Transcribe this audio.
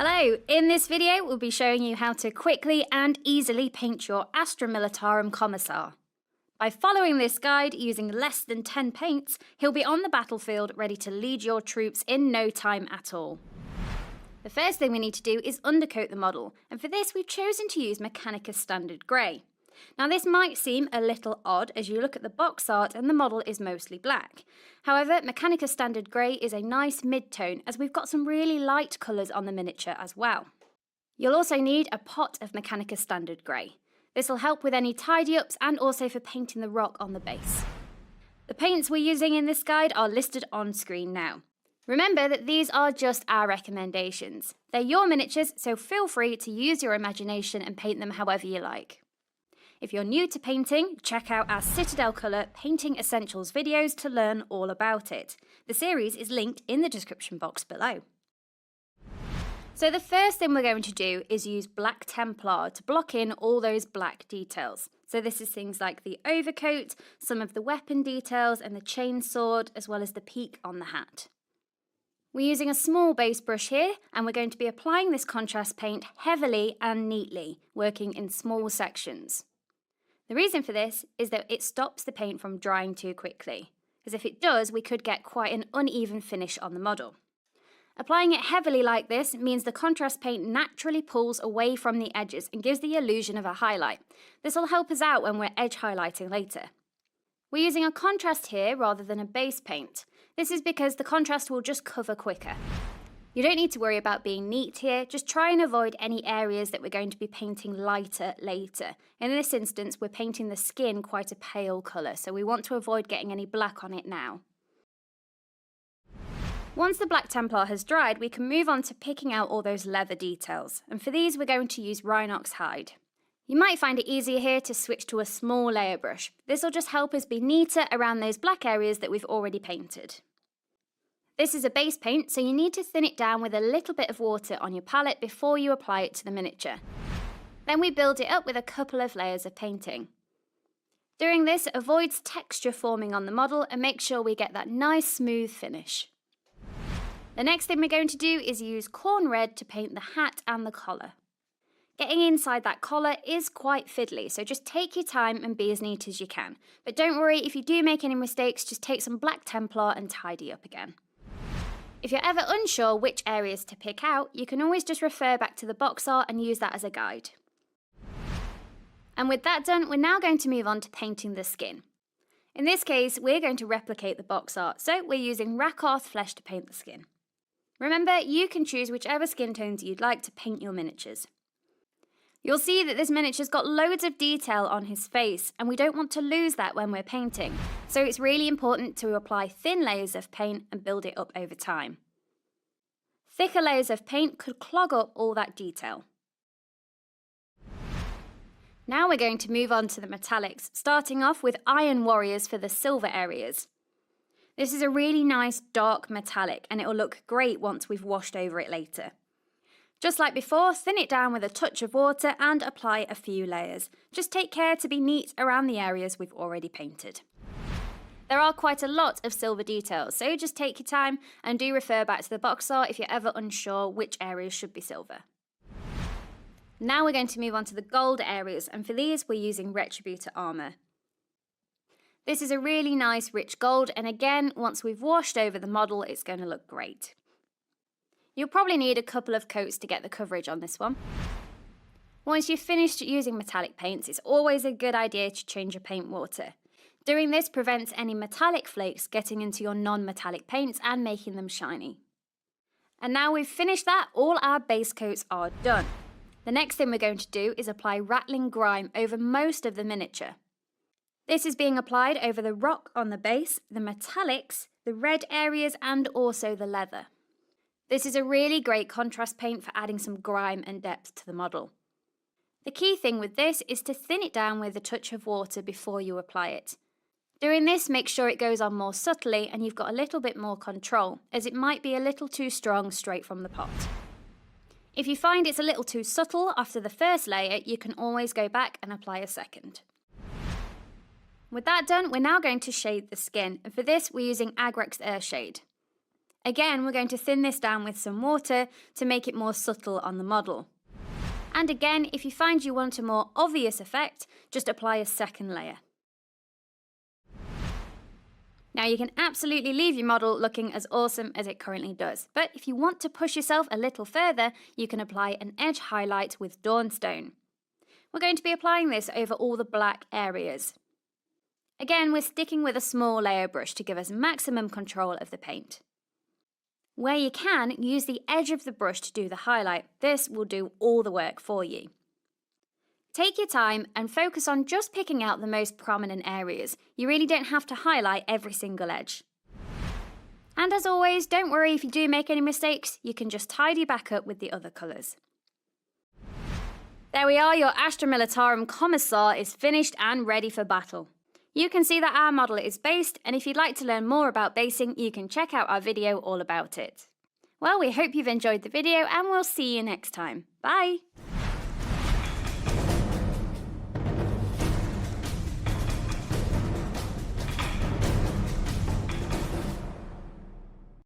Hello, in this video we'll be showing you how to quickly and easily paint your Astra Militarum Commissar. By following this guide using less than 10 paints, he'll be on the battlefield ready to lead your troops in no time at all. The first thing we need to do is undercoat the model, and for this we've chosen to use Mechanicus Standard Grey. Now this might seem a little odd as you look at the box art and the model is mostly black. However, Mechanicus Standard Grey is a nice mid-tone as we've got some really light colours on the miniature as well. You'll also need a pot of Mechanicus Standard Grey. This will help with any tidy-ups and also for painting the rock on the base. The paints we're using in this guide are listed on screen now. Remember that these are just our recommendations. They're your miniatures, so feel free to use your imagination and paint them however you like. If you're new to painting, check out our Citadel Colour Painting Essentials videos to learn all about it. The series is linked in the description box below. So the first thing we're going to do is use Black Templar to block in all those black details. So this is things like the overcoat, some of the weapon details and the chain sword, as well as the peak on the hat. We're using a small base brush here, and we're going to be applying this contrast paint heavily and neatly, working in small sections. The reason for this is that it stops the paint from drying too quickly, as if it does, we could get quite an uneven finish on the model. Applying it heavily like this means the contrast paint naturally pulls away from the edges and gives the illusion of a highlight. This will help us out when we're edge highlighting later. We're using a contrast here rather than a base paint. This is because the contrast will just cover quicker. You don't need to worry about being neat here, just try and avoid any areas that we're going to be painting lighter later. In this instance, we're painting the skin quite a pale colour, so we want to avoid getting any black on it now. Once the Black Templar has dried, we can move on to picking out all those leather details, and for these we're going to use Rhinox hide. You might find it easier here to switch to a small layer brush. This will just help us be neater around those black areas that we've already painted. This is a base paint, so you need to thin it down with a little bit of water on your palette before you apply it to the miniature. Then we build it up with a couple of layers of painting. Doing this avoids texture forming on the model and makes sure we get that nice smooth finish. The next thing we're going to do is use corn red to paint the hat and the collar. Getting inside that collar is quite fiddly, so just take your time and be as neat as you can. But don't worry, if you do make any mistakes, just take some Black Templar and tidy up again. If you're ever unsure which areas to pick out, you can always just refer back to the box art and use that as a guide. And with that done, we're now going to move on to painting the skin. In this case, we're going to replicate the box art, so we're using Rakarth Flesh to paint the skin. Remember, you can choose whichever skin tones you'd like to paint your miniatures. You'll see that this miniature's got loads of detail on his face, and we don't want to lose that when we're painting, so it's really important to apply thin layers of paint and build it up over time. Thicker layers of paint could clog up all that detail. Now we're going to move on to the metallics, starting off with Iron Warriors for the silver areas. This is a really nice dark metallic, and it will look great once we've washed over it later. Just like before, thin it down with a touch of water and apply a few layers. Just take care to be neat around the areas we've already painted. There are quite a lot of silver details, so just take your time and do refer back to the box art if you're ever unsure which areas should be silver. Now we're going to move on to the gold areas, and for these we're using Retributor armour. This is a really nice rich gold, and again, once we've washed over the model, it's going to look great. You'll probably need a couple of coats to get the coverage on this one. Once you've finished using metallic paints, it's always a good idea to change your paint water. Doing this prevents any metallic flakes getting into your non-metallic paints and making them shiny. And now we've finished that, all our base coats are done. The next thing we're going to do is apply Rattling Grime over most of the miniature. This is being applied over the rock on the base, the metallics, the red areas and also the leather. This is a really great contrast paint for adding some grime and depth to the model. The key thing with this is to thin it down with a touch of water before you apply it. Doing this makes sure it goes on more subtly and you've got a little bit more control, as it might be a little too strong straight from the pot. If you find it's a little too subtle after the first layer, you can always go back and apply a second. With that done, we're now going to shade the skin, and for this we're using Agrex's Earthshade. Again, we're going to thin this down with some water to make it more subtle on the model. And again, if you find you want a more obvious effect, just apply a second layer. Now you can absolutely leave your model looking as awesome as it currently does, but if you want to push yourself a little further, you can apply an edge highlight with Dawnstone. We're going to be applying this over all the black areas. Again, we're sticking with a small layer brush to give us maximum control of the paint. Where you can, use the edge of the brush to do the highlight. This will do all the work for you. Take your time and focus on just picking out the most prominent areas. You really don't have to highlight every single edge. And as always, don't worry if you do make any mistakes, you can just tidy back up with the other colours. There we are, your Astra Militarum Commissar is finished and ready for battle. You can see that our model is based, and if you'd like to learn more about basing, you can check out our video all about it. Well, we hope you've enjoyed the video, and we'll see you next time. Bye!